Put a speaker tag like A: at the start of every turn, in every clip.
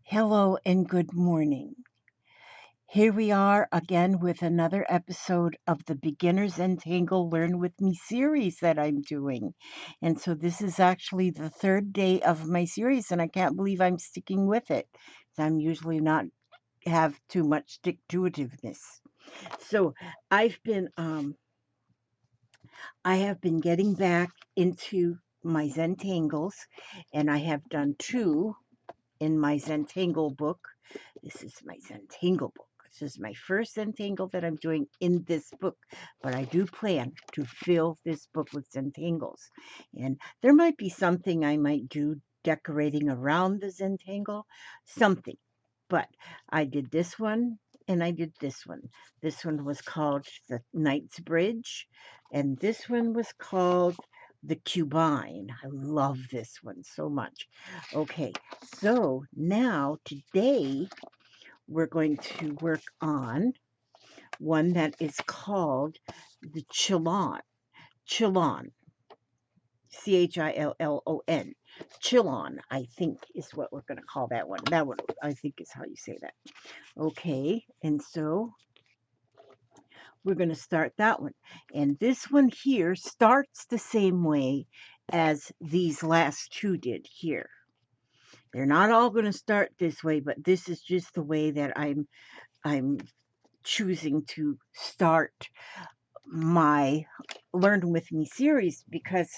A: Hello and good morning. Here we are again with another episode of the Beginners Zentangle Learn With Me series that I'm doing. And so this is actually the third day of my series, and I can't believe I'm sticking with it. I'm usually not have too much stick-to-itiveness. So I have been getting back into my Zentangles, and I have done two in my Zentangle book. This is my Zentangle book. This is my first Zentangle that I'm doing in this book, but I do plan to fill this book with Zentangles. And there might be something I might do decorating around the Zentangle, something. But I did this one and I did this one. This one was called the Knight's Bridge, and this one was called the Cubine. I love this one so much. Okay, so now today we're going to work on one that is called the Chillon. Chillon. Chillon. Chillon, I think, is what we're going to call that one. That one, I think, is how you say that. Okay, and so we're going to start that one. And this one here starts the same way as these last two did here. They're not all going to start this way, but this is just the way that I'm choosing to start my Learn With Me series, because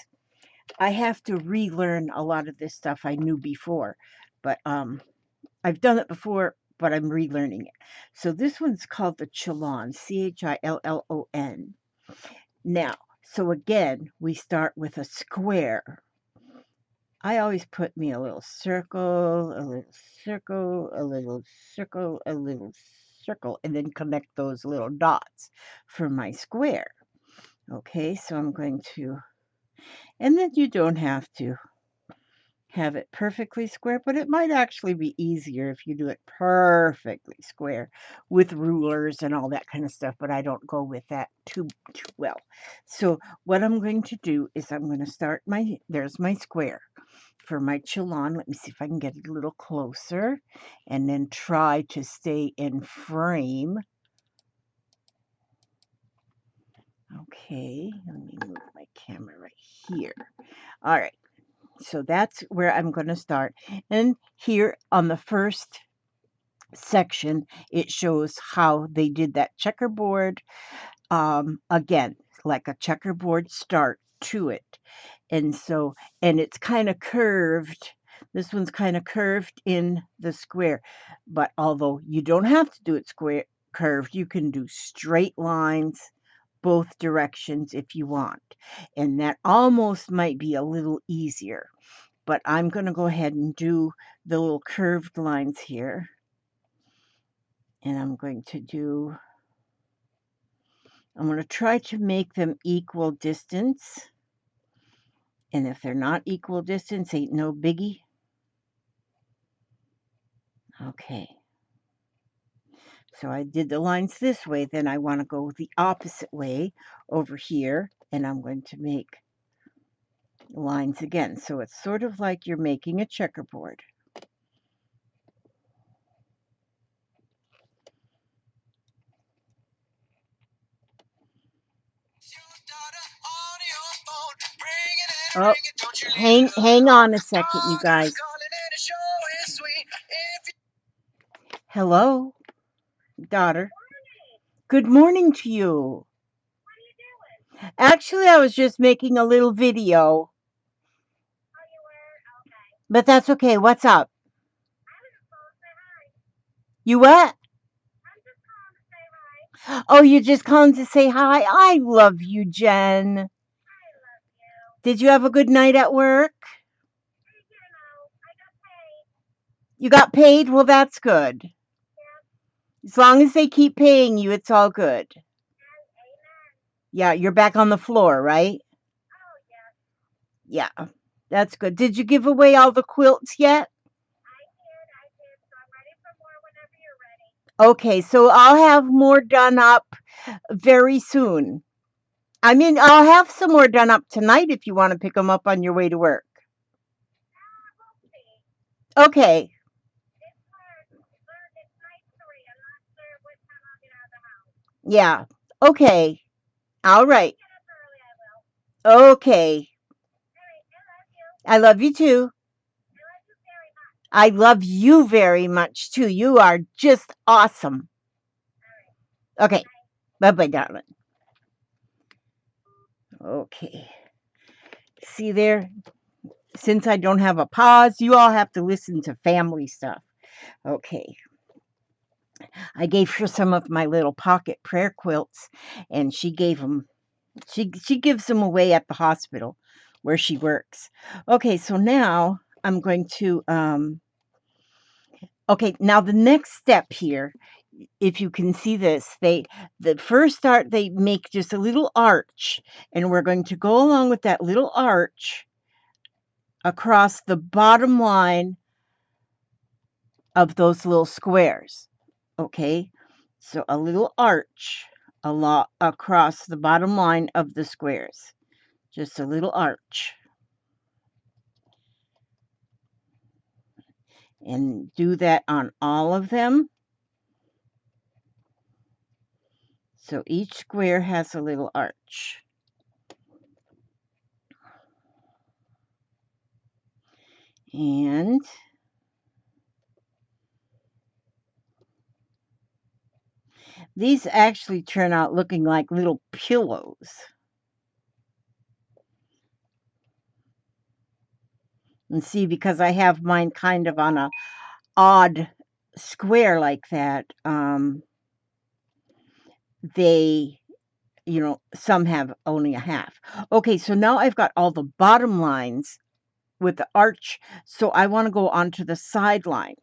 A: I have to relearn a lot of this stuff I knew before. But I've done it before, but I'm relearning it. So this one's called the Chillon, Chillon. Now, so again, we start with a square. I always put me a little circle, a little circle, a little circle, a little circle, and then connect those little dots for my square. Okay, so I'm going to, and then you don't have to have it perfectly square, but it might actually be easier if you do it perfectly square with rulers and all that kind of stuff, but I don't go with that too well. So what I'm going to do is I'm going to start there's my square for my Chillon. Let me see if I can get it a little closer and then try to stay in frame. Okay, let me move my camera right here. All right. So that's where I'm going to start. And here on the first section, it shows how they did that checkerboard. Again, like a checkerboard start to it. And so, and it's kind of curved. This one's kind of curved in the square. But although you don't have to do it square curved, you can do straight lines both directions if you want. And that almost might be a little easier. But I'm going to go ahead and do the little curved lines here. And I'm going to try to make them equal distance. And if they're not equal distance, ain't no biggie. Okay. So I did the lines this way, then I want to go the opposite way over here, and I'm going to make lines again. So it's sort of like you're making a checkerboard. Oh, hang on a second, you guys. Hello, daughter. Good morning to you. Actually, I was just making a little video. But that's okay. What's up? You what? Oh, you just calling to say hi? I love you, Jen. Did you have a good night at work? You got paid? Well, that's good. As long as they keep paying you, it's all good. Yeah, you're back on the floor, right? Yeah, that's good. Did you give away all the quilts yet? Okay, so I'll have more done up very soon. I mean, I'll have some more done up tonight if you want to pick them up on your way to work. Okay. Yeah. Okay. All right. Okay. I love you too. I love you very much too. You are just awesome. Okay. Bye bye, darling. Okay. See there? Since I don't have a pause, you all have to listen to family stuff. Okay. I gave her some of my little pocket prayer quilts, and she gave them. She gives them away at the hospital where she works. Okay, so now I'm going to okay, now the next step here, if you can see this, the first start they make just a little arch, and we're going to go along with that little arch across the bottom line of those little squares. Okay? So a little arch across the bottom line of the squares. Just a little arch. And do that on all of them. So each square has a little arch. And these actually turn out looking like little pillows. And see, because I have mine kind of on a odd square like that, they, some have only a half. Okay, so now I've got all the bottom lines with the arch, so I want to go onto the sidelines.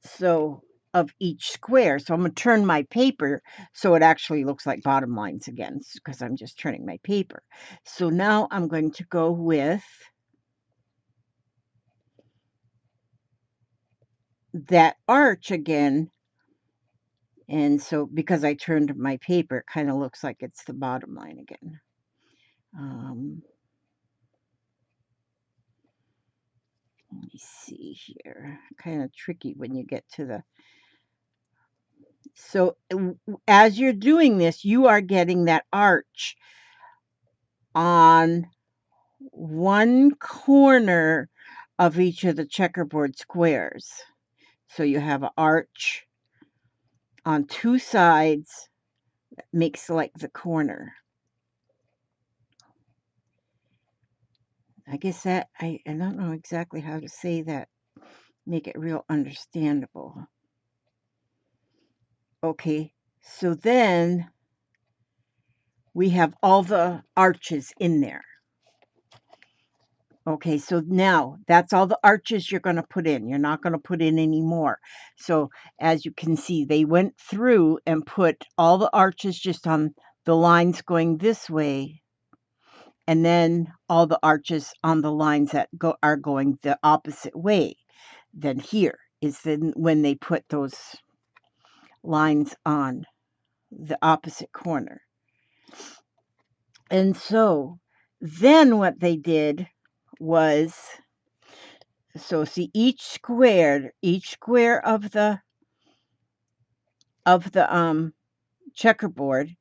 A: So of each square. So I'm going to turn my paper so it actually looks like bottom lines again because I'm just turning my paper. So now I'm going to go with that arch again. And so because I turned my paper, it kind of looks like it's the bottom line again. Let me see here. Kind of tricky when you get to the... So as you're doing this, you are getting that arch on one corner of each of the checkerboard squares. So you have an arch on two sides that makes like the corner. I guess that, I don't know exactly how to say that, make it real understandable. Okay, so then we have all the arches in there. Okay, so now that's all the arches you're going to put in. You're not going to put in any more. So as you can see, they went through and put all the arches just on the lines going this way, and then all the arches on the lines that are going the opposite way. Then here is then when they put those lines on the opposite corner. And so then what they did was, so see each square of the checkerboard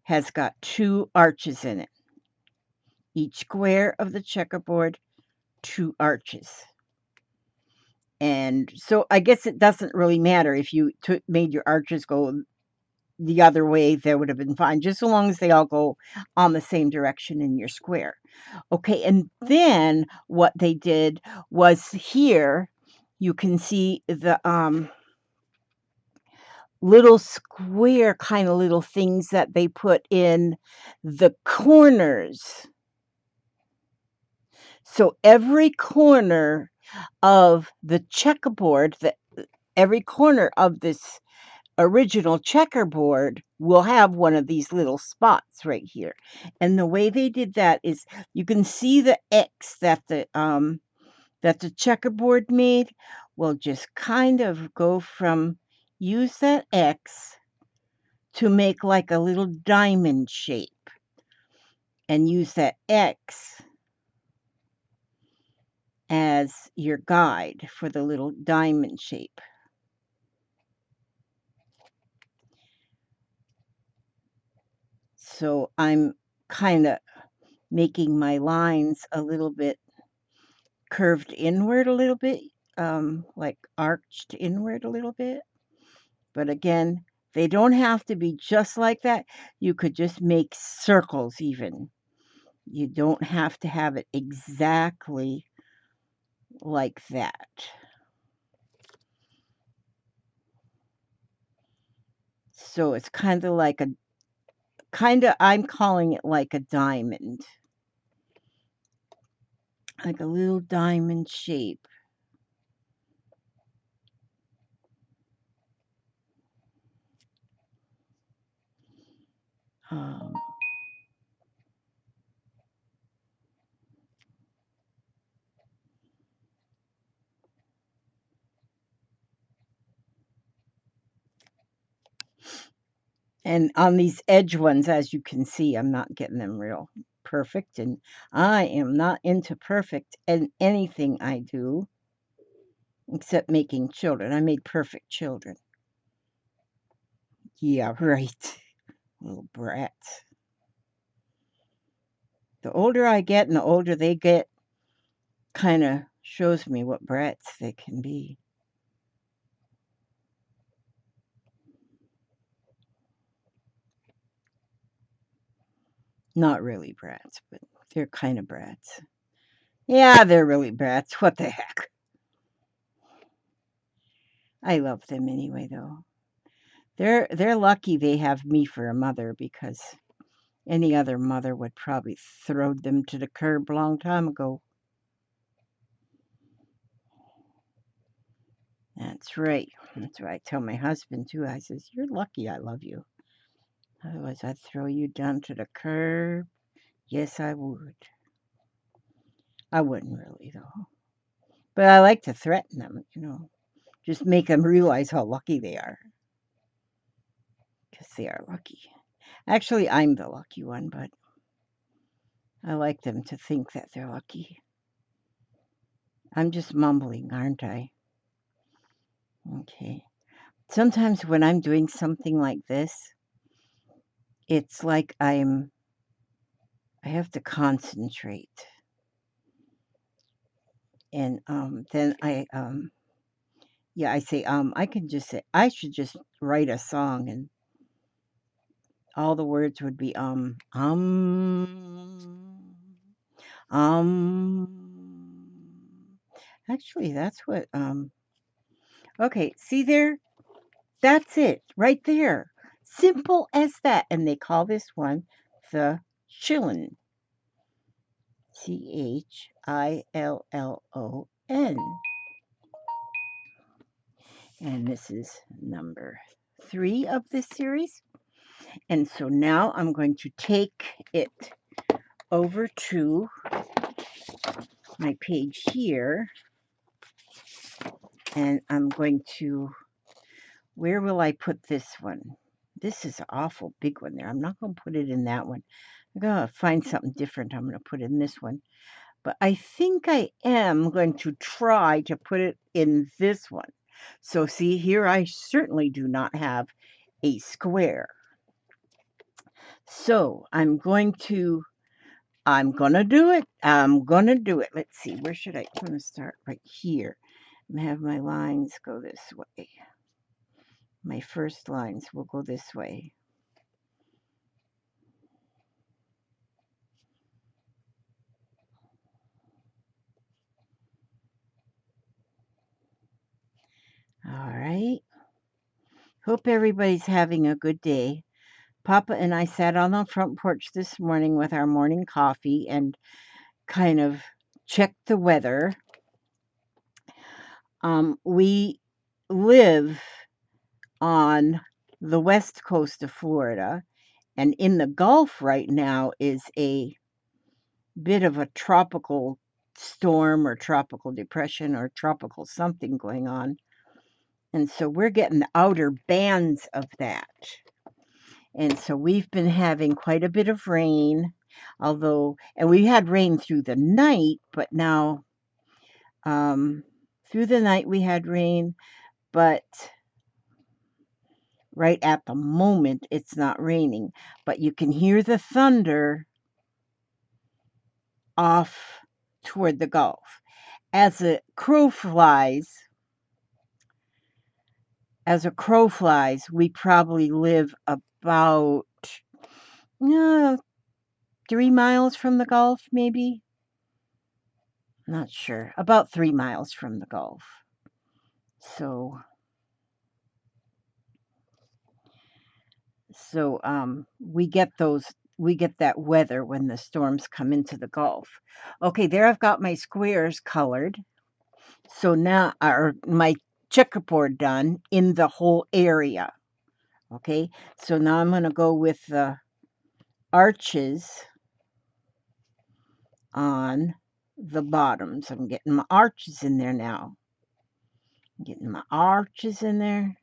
A: has got two arches in it. Each square of the checkerboard, two arches. And so I guess it doesn't really matter if you made your arches go the other way, that would have been fine, just so long as they all go on the same direction in your square. Okay, and then what they did was here, you can see the little square kind of little things that they put in the corners. So every corner of the checkerboard, every corner of this original checkerboard will have one of these little spots right here. And the way they did that is you can see the X that the checkerboard made. Will just kind of go from, use that X to make like a little diamond shape, and use that X as your guide for the little diamond shape. So I'm kind of making my lines a little bit curved inward a little bit, like arched inward a little bit. But again, they don't have to be just like that. You could just make circles even. You don't have to have it exactly like that. So it's I'm calling it like a diamond, like a little diamond shape. Um, and on these edge ones, as you can see, I'm not getting them real perfect, and I am not into perfect in anything I do except making children. I made perfect children. Yeah, right. Little brats. The older I get and the older they get, kind of shows me what brats they can be. Not really brats, but they're kind of brats. Yeah, they're really brats. What the heck? I love them anyway, though. They're lucky they have me for a mother because any other mother would probably throw them to the curb a long time ago. That's right. That's what I tell my husband too. I says, "You're lucky I love you. Otherwise, I'd throw you down to the curb." Yes, I would. I wouldn't really though, but I like to threaten them. Just make them realize how lucky they are, because they are lucky. Actually, I'm the lucky one, but I like them to think that they're lucky. I'm just mumbling, aren't I? Okay. Sometimes when I'm doing something like this, it's like I have to concentrate. And then I say, I can just say, I should just write a song and all the words would be, um. Actually, that's what, okay, see there? That's it, right there. Simple as that. And they call this one the Chillon. Chillon. And this is number 3 of this series. And so now I'm going to take it over to my page here. And I'm going to, where will I put this one? This is an awful big one there. I'm not going to put it in that one. I'm going to find something different. I'm going to put it in this one. But I think I am going to try to put it in this one. So see here, I certainly do not have a square. So I'm going to do it. I'm going to do it. Let's see, where should I'm going to start right here. I'm going to have my lines go this way. My first lines will go this way. All right. Hope everybody's having a good day. Papa and I sat on the front porch this morning with our morning coffee and kind of checked the weather. We live on the west coast of Florida, and in the Gulf right now is a bit of a tropical storm or tropical depression or tropical something going on. And so we're getting the outer bands of that. And so we've been having quite a bit of rain, and we had rain through the night, but now through the night we had rain, but Right at the moment, it's not raining, but you can hear the thunder off toward the Gulf. As a crow flies, we probably live about 3 miles from the Gulf, maybe. Not sure. About 3 miles from the Gulf. So, we get that weather when the storms come into the Gulf. Okay, there I've got my squares colored. So now, or my checkerboard done in the whole area. Okay, so now I'm going to go with the arches on the bottoms. I'm getting my arches in there now. Getting my arches in there.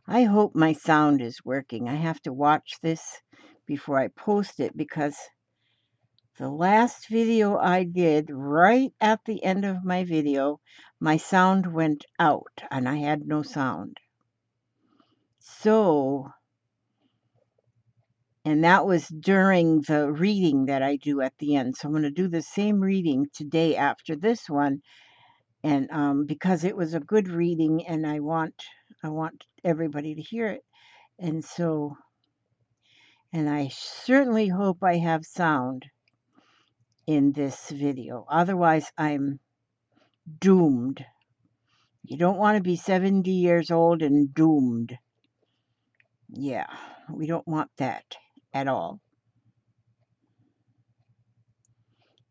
A: I hope my sound is working. I have to watch this before I post it because the last video I did, right at the end of my video, my sound went out and I had no sound. So, and that was during the reading that I do at the end. So I'm going to do the same reading today after this one. And because it was a good reading and I want everybody to hear it. And so, and I certainly hope I have sound in this video. Otherwise, I'm doomed. You don't want to be 70 years old and doomed. Yeah, we don't want that at all.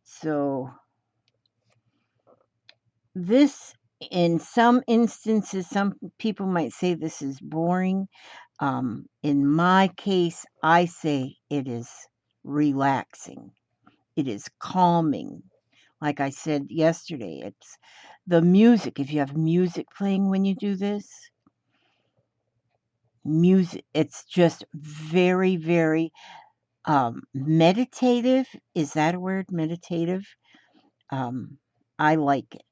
A: So, this, in some instances, some people might say this is boring. In my case, I say it is relaxing. It is calming. Like I said yesterday, it's the music. If you have music playing when you do this, it's just very, very meditative. Is that a word? Meditative? I like it.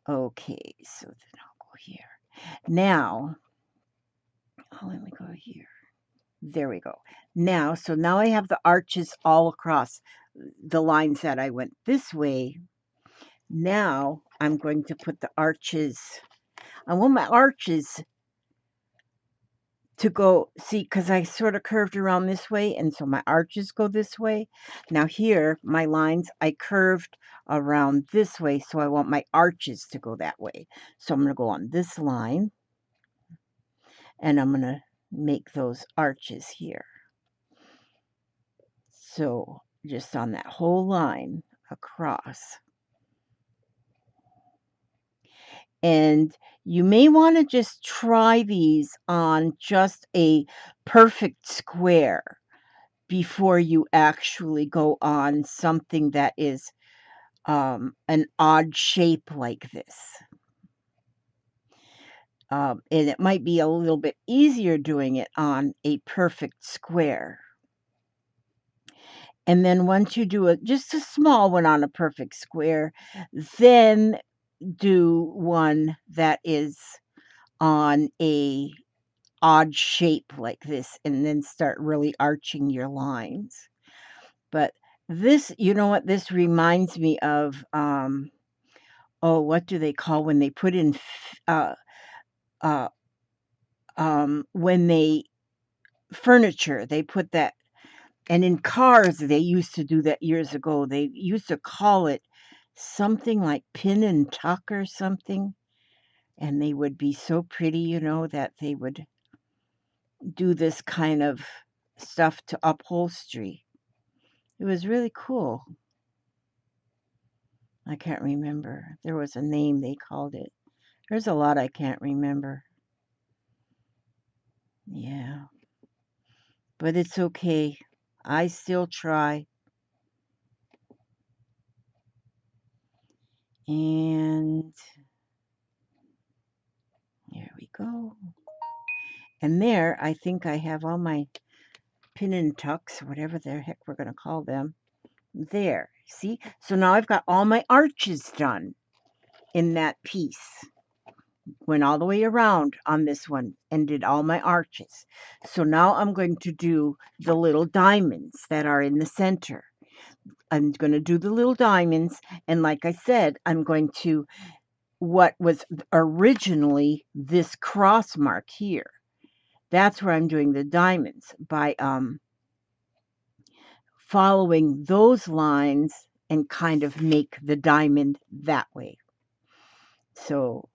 A: Okay, so then I'll go here. Now, let me go here. There we go. Now, so now I have the arches all across the lines that I went this way. Now I'm going to put the arches. I want my arches to go, see, because I sort of curved around this way, and so my arches go this way. Now here, my lines, I curved around this way, so I want my arches to go that way. So I'm going to go on this line, and I'm going to make those arches here. So just on that whole line across. And you may want to just try these on just a perfect square before you actually go on something that is an odd shape like this. And it might be a little bit easier doing it on a perfect square. And then once you do just a small one on a perfect square, then do one that is on a odd shape like this, and then start really arching your lines. But this, you know what this reminds me of? Oh, what do they call when they put in when they furniture, they put that. And in cars, they used to do that years ago. They used to call it something like pin and tuck or something. And they would be so pretty, you know, that they would do this kind of stuff to upholstery. It was really cool. I can't remember. There was a name they called it. There's a lot I can't remember. Yeah. But it's okay. I still try. And there we go. And there, I think I have all my pin and tucks, whatever the heck we're going to call them. There. See? So now I've got all my arches done. in that piece. Went all the way around on this one and did all my arches. So now I'm going to do the little diamonds that are in the center. I'm going to do the little diamonds, and like I said, I'm going to what was originally this cross mark here. That's where I'm doing the diamonds by following those lines and kind of make the diamond that way. So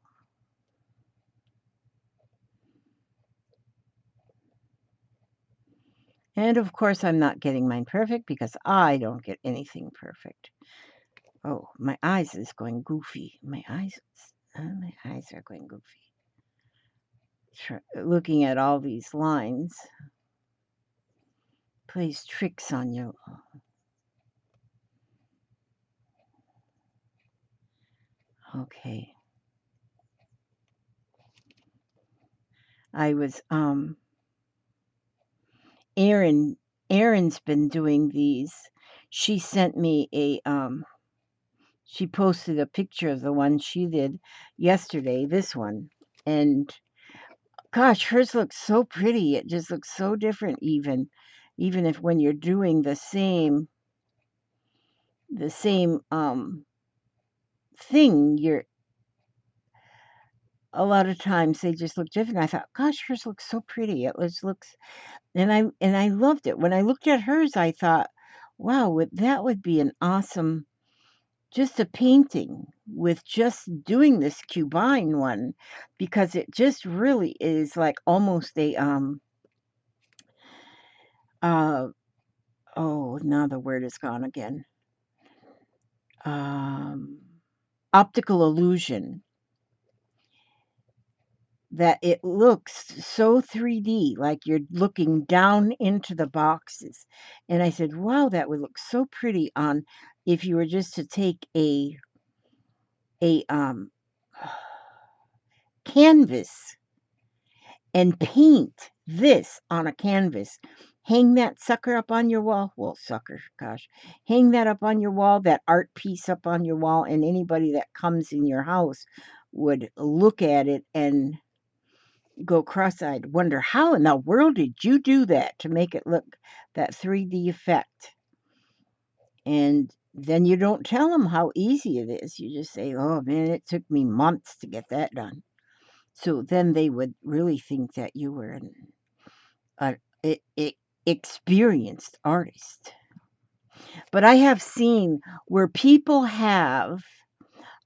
A: and of course, I'm not getting mine perfect because I don't get anything perfect. Oh, my eyes is going goofy. My eyes are going goofy. Looking at all these lines plays tricks on you. Okay. I was Erin's been doing these. She sent me a she posted a picture of the one she did yesterday, this one. And gosh, hers looks so pretty. It just looks so different even if when you're doing the same thing, you're a lot of times they just look different. I thought, gosh, hers looks so pretty. It looks and I loved it. When I looked at hers, I thought, wow, that would be an awesome just a painting with just doing this cubine one because it just really is like almost a oh, now the word is gone again. Um, Optical illusion that it looks so 3D, like you're looking down into the boxes. And I said, wow, that would look so pretty on if you were just to take a canvas and paint this on a canvas. Hang that sucker up on your wall. Well, sucker, gosh. Hang that up on your wall, that art piece up on your wall, and anybody that comes in your house would look at it and go cross-eyed, wonder how in the world did you do that to make it look that 3D effect? And then you don't tell them how easy it is. You just say, oh man, it took me months to get that done. So then they would really think that you were an experienced artist. But I have seen where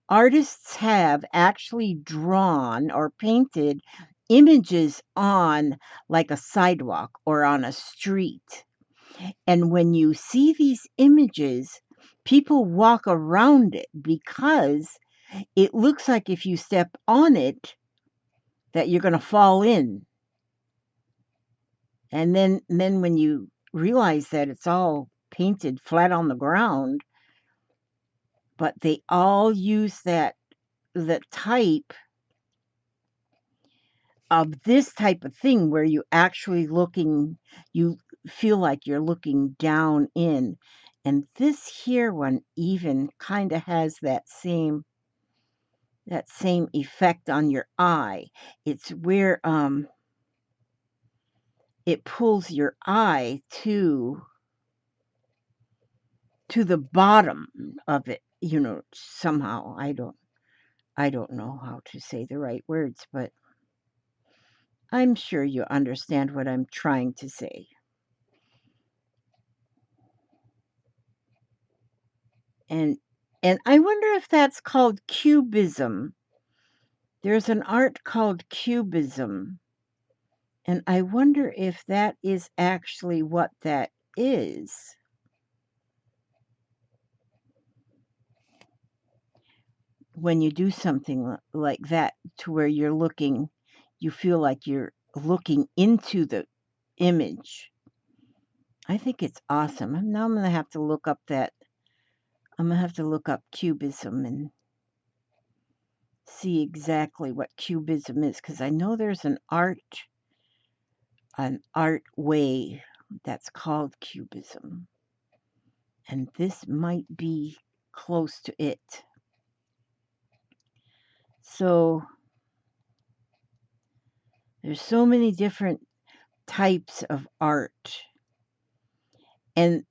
A: artists have actually drawn or painted images on like a sidewalk or on a street. And when you see these images, people walk around it because it looks like if you step on it, that you're going to fall in. And then when you realize that it's all painted flat on the ground, but they all use the type of this type of thing where you feel like you're looking down in. And this here one even kind of has that same effect on your eye. It's where it pulls your eye to the bottom of it, somehow. I don't know how to say the right words, but I'm sure you understand what I'm trying to say. And I wonder if that's called cubism. There's an art called cubism, and I wonder if that is actually what that is. When you do something like that to where you feel like you're looking into the image. I think it's awesome. Now I'm going to have to look up cubism and see exactly what cubism is because I know there's an art way that's called cubism. And this might be close to it. so there's so many different types of art. And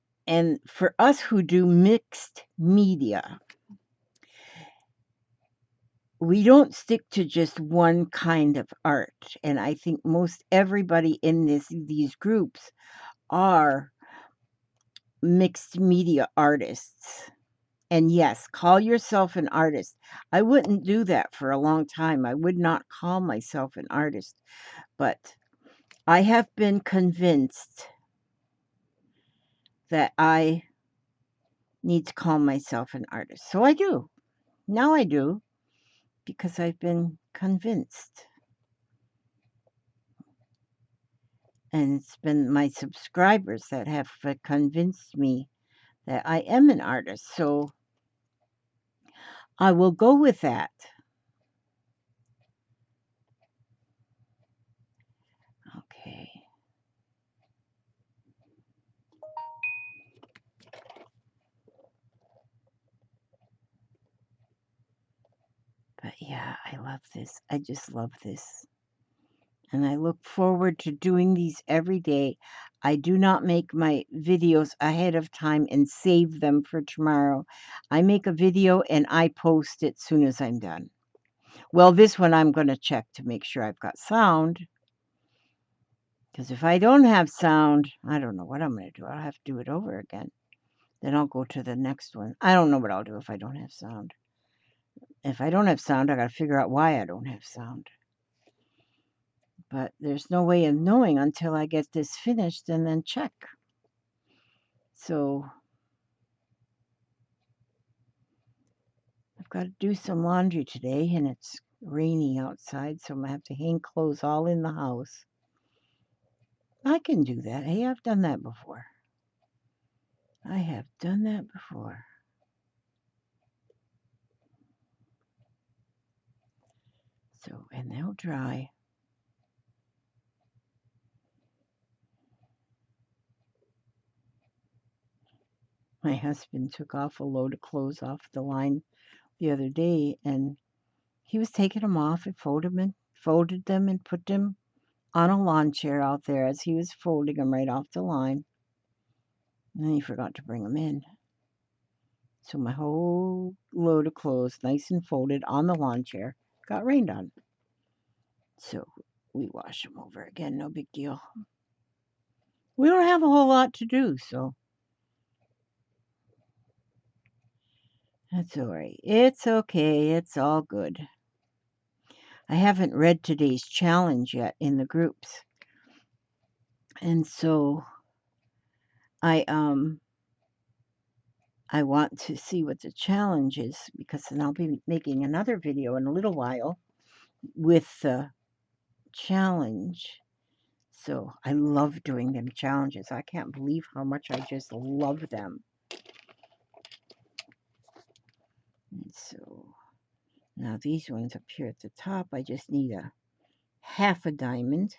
A: for us who do mixed media, we don't stick to just one kind of art. And I think most everybody in these groups are mixed media artists. And yes, call yourself an artist. I wouldn't do that for a long time. I would not call myself an artist. But I have been convinced that I need to call myself an artist. So I do. Now I do, because I've been convinced. And it's been my subscribers that have convinced me that I am an artist. So I will go with that. Okay. But yeah, I love this. I just love this. And I look forward to doing these every day. I do not make my videos ahead of time and save them for tomorrow. I make a video and I post it soon as I'm done. Well, this one I'm going to check to make sure I've got sound. Because if I don't have sound, I don't know what I'm going to do. I'll have to do it over again. Then I'll go to the next one. I don't know what I'll do if I don't have sound. If I don't have sound, I got to figure out why I don't have sound. But there's no way of knowing until I get this finished and then check. So I've got to do some laundry today, and it's rainy outside, so I'm going to have to hang clothes all in the house. I can do that. Hey, I've done that before. I have done that before. So, and they'll dry. My husband took off a load of clothes off the line the other day, and he was taking them off and folded them and put them on a lawn chair out there as he was folding them right off the line. And then he forgot to bring them in. So my whole load of clothes, nice and folded on the lawn chair, got rained on. So we wash them over again, no big deal. We don't have a whole lot to do, so that's all right. It's okay. It's all good. I haven't read today's challenge yet in the groups. And so I want to see what the challenge is, because then I'll be making another video in a little while with the challenge. So I love doing them challenges. I can't believe how much I just love them. And so now these ones up here at the top, I just need a half a diamond.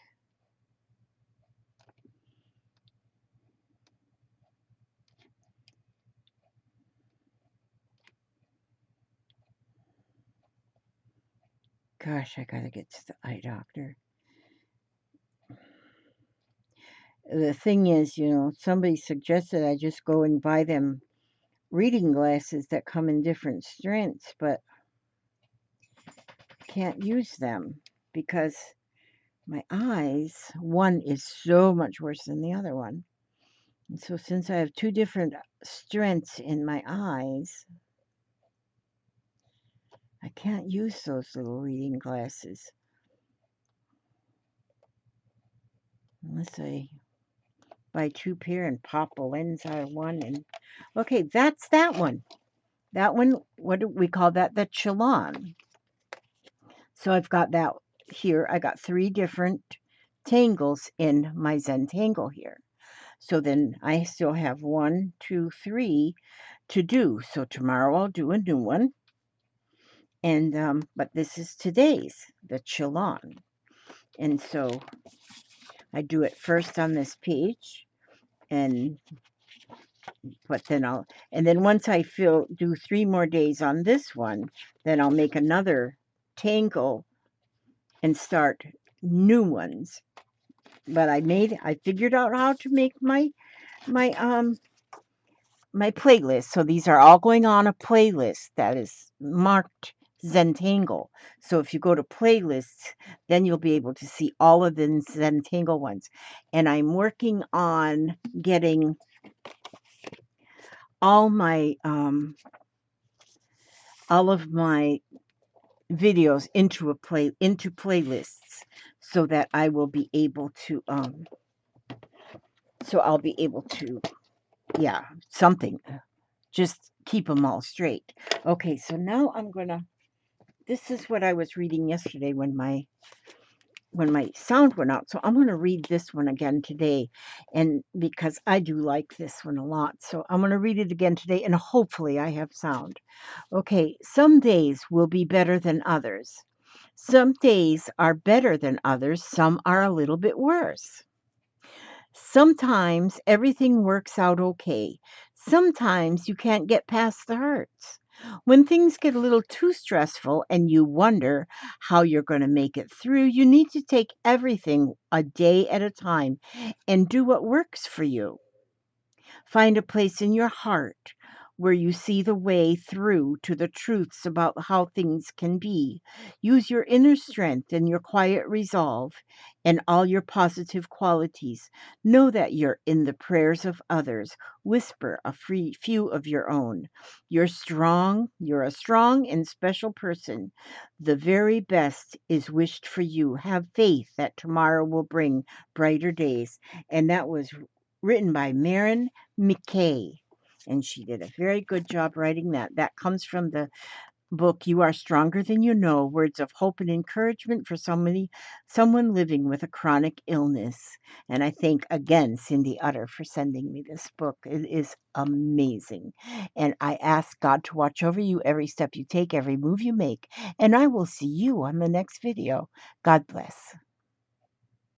A: Gosh, I gotta get to the eye doctor. The thing is, somebody suggested I just go and buy them reading glasses that come in different strengths, but can't use them because my eyes, one is so much worse than the other one. And so since I have two different strengths in my eyes, I can't use those little reading glasses unless I buy two pair and pop a lens out of one. And okay, that's that one. That one, what do we call that? The Chillon. So I've got that here. I got 3 different tangles in my Zentangle here. So then I still have 1, 2, 3 to do. So tomorrow I'll do a new one. And but this is today's, the Chillon. And so I do it first on this page, but then once I do 3 more days on this one, then I'll make another untangle and start new ones. But I figured out how to make my my playlist. So these are all going on a playlist that is marked Zentangle. So if you go to playlists, then you'll be able to see all of the Zentangle ones. And I'm working on getting all my all of my videos into playlists so that I will be able to so I'll be able to, yeah, something, just keep them all straight. Okay, so now I'm gonna, this is what I was reading yesterday when my sound went out. So I'm going to read this one again today, and because I do like this one a lot. So I'm going to read it again today, and hopefully I have sound. Okay, some days will be better than others. Some days are better than others. Some are a little bit worse. Sometimes everything works out okay. Sometimes you can't get past the hurts. When things get a little too stressful and you wonder how you're going to make it through, you need to take everything a day at a time and do what works for you. Find a place in your heart where you see the way through to the truths about how things can be. Use your inner strength and your quiet resolve and all your positive qualities. Know that you're in the prayers of others. Whisper a few of your own. You're strong. You're a strong and special person. The very best is wished for you. Have faith that tomorrow will bring brighter days. And that was written by Marin McKay, and she did a very good job writing that. That comes from the book You Are Stronger Than You Know, Words of Hope and Encouragement for someone living with a chronic illness. And I thank again Cindy Utter for sending me this book. It is amazing. And I ask God to watch over you every step you take, every move you make. And I will see you on the next video. God bless.